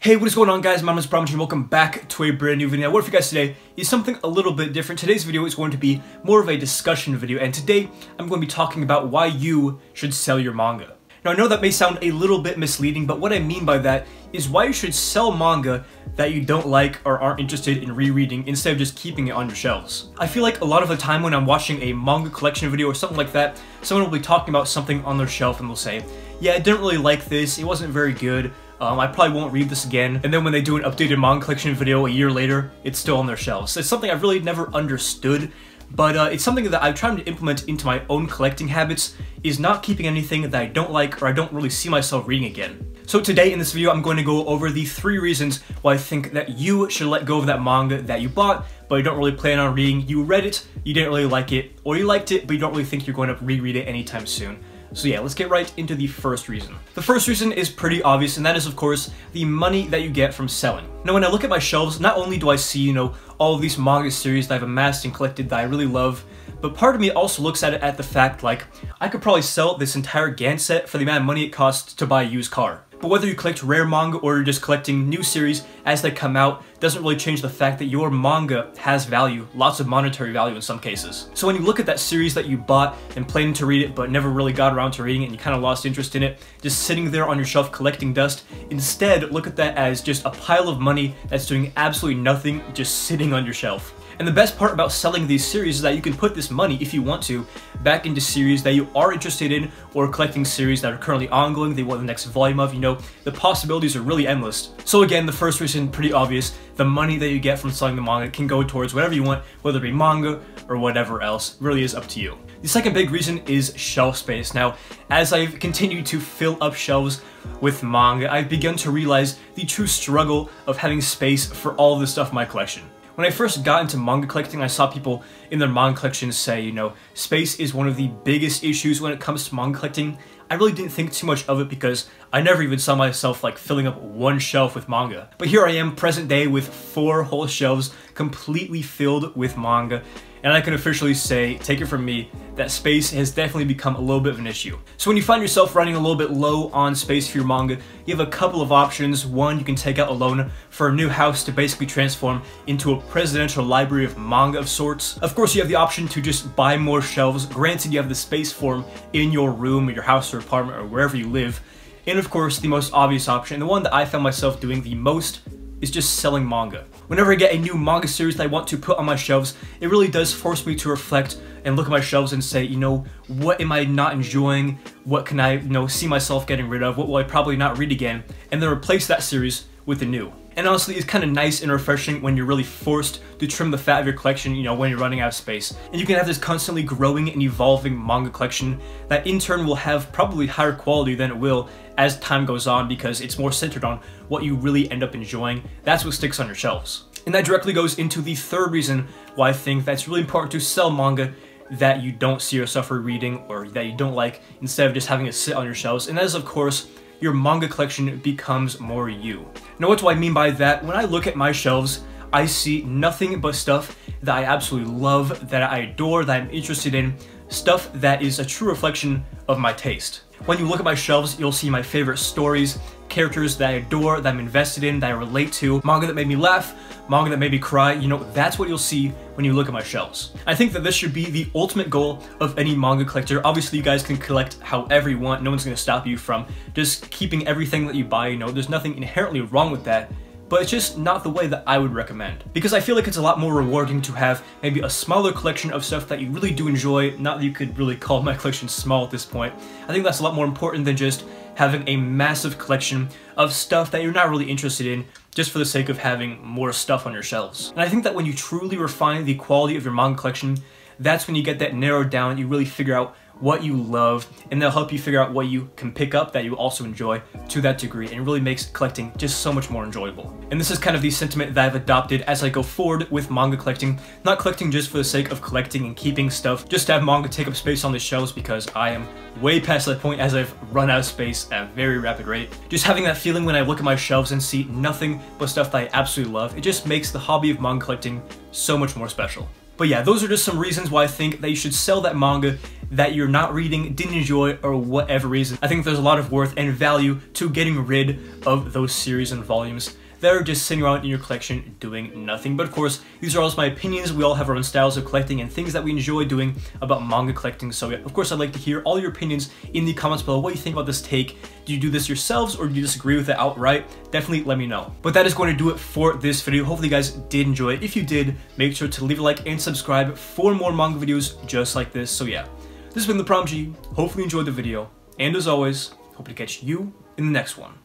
Hey, what is going on, guys? My name is ThePromG and welcome back to a brand new video. What for you guys today is something a little bit different. Today's video is going to be more of a discussion video, and today I'm going to be talking about why you should sell your manga. Now, I know that may sound a little bit misleading, but what I mean by that is why you should sell manga that you don't like or aren't interested in rereading instead of just keeping it on your shelves. I feel like a lot of the time when I'm watching a manga collection video or something like that, someone will be talking about something on their shelf and they'll say, yeah, I didn't really like this, it wasn't very good, I probably won't read this again. And then when they do an updated manga collection video a year later, it's still on their shelves. It's something I've really never understood, but it's something that I've tried to implement into my own collecting habits, is not keeping anything that I don't like or I don't really see myself reading again. So today in this video, I'm going to go over the 3 reasons why I think that you should let go of that manga that you bought, but you don't really plan on reading. You read it, you didn't really like it, or you liked it, but you don't really think you're going to reread it anytime soon. So yeah, let's get right into the first reason. The first reason is pretty obvious, and that is, of course, the money that you get from selling. Now, when I look at my shelves, not only do I see, all of these manga series that I've amassed and collected that I really love, but part of me also looks at it at the fact, like, I could probably sell this entire Gan set for the amount of money it costs to buy a used car. But whether you collect rare manga or you're just collecting new series as they come out, doesn't really change the fact that your manga has value, lots of monetary value in some cases. So when you look at that series that you bought and planned to read it but never really got around to reading it and you kind of lost interest in it, just sitting there on your shelf collecting dust, instead look at that as just a pile of money that's doing absolutely nothing, just sitting on your shelf. And the best part about selling these series is that you can put this money, if you want to, back into series that you are interested in, or collecting series that are currently ongoing, they want the next volume of, the possibilities are really endless. So again, the first reason, pretty obvious, the money that you get from selling the manga can go towards whatever you want, whether it be manga or whatever else, really is up to you. The second big reason is shelf space. Now, as I've continued to fill up shelves with manga, I've begun to realize the true struggle of having space for all the stuff in my collection. When I first got into manga collecting, I saw people in their manga collections say, space is one of the biggest issues when it comes to manga collecting. I really didn't think too much of it because I never even saw myself filling up one shelf with manga. But here I am, present day, with 4 whole shelves completely filled with manga. And I can officially say, take it from me, that space has definitely become a little bit of an issue. So when you find yourself running a little bit low on space for your manga, you have a couple of options. One, you can take out a loan for a new house to basically transform into a presidential library of manga of sorts. Of course, you have the option to just buy more shelves. Granted, you have the space for them in your room or your house or apartment or wherever you live. And of course, the most obvious option, the one that I found myself doing the most, is just selling manga. Whenever I get a new manga series that I want to put on my shelves, it really does force me to reflect and look at my shelves and say, what am I not enjoying? What can I, see myself getting rid of? What will I probably not read again? And then replace that series with a new. And honestly, it's kind of nice and refreshing when you're really forced to trim the fat of your collection, when you're running out of space. And you can have this constantly growing and evolving manga collection that in turn will have probably higher quality than it will as time goes on because it's more centered on what you really end up enjoying. That's what sticks on your shelves. And that directly goes into the third reason why I think that's really important to sell manga that you don't see yourself rereading or that you don't like, instead of just having it sit on your shelves. And that is, of course, your manga collection becomes more you. Now, what do I mean by that? When I look at my shelves, I see nothing but stuff that I absolutely love, that I adore, that I'm interested in, stuff that is a true reflection of my taste. When you look at my shelves, you'll see my favorite stories, characters that I adore, that I'm invested in, that I relate to, manga that made me laugh, manga that made me cry, that's what you'll see when you look at my shelves. I think that this should be the ultimate goal of any manga collector. Obviously, you guys can collect however you want. No one's going to stop you from just keeping everything that you buy. There's nothing inherently wrong with that. But it's just not the way that I would recommend. Because I feel like it's a lot more rewarding to have maybe a smaller collection of stuff that you really do enjoy. Not that you could really call my collection small at this point. I think that's a lot more important than just having a massive collection of stuff that you're not really interested in just for the sake of having more stuff on your shelves. And I think that when you truly refine the quality of your manga collection, that's when you get that narrowed down, you really figure out what you love, and they'll help you figure out what you can pick up that you also enjoy to that degree, and it really makes collecting just so much more enjoyable. And this is kind of the sentiment that I've adopted as I go forward with manga collecting, not collecting just for the sake of collecting and keeping stuff, just to have manga take up space on the shelves, because I am way past that point as I've run out of space at a very rapid rate. Just having that feeling when I look at my shelves and see nothing but stuff that I absolutely love, it just makes the hobby of manga collecting so much more special. But yeah, those are just some reasons why I think that you should sell that manga that you're not reading, didn't enjoy, or whatever reason. I think there's a lot of worth and value to getting rid of those series and volumes that are just sitting around in your collection doing nothing. But of course, these are all my opinions. We all have our own styles of collecting and things that we enjoy doing about manga collecting. So yeah, of course, I'd like to hear all your opinions in the comments below. What you think about this take? Do you do this yourselves or do you disagree with it outright? Definitely let me know. But that is going to do it for this video. Hopefully you guys did enjoy it. If you did, make sure to leave a like and subscribe for more manga videos just like this. So yeah, this has been ThePromG. Hopefully you enjoyed the video. And as always, hope to catch you in the next one.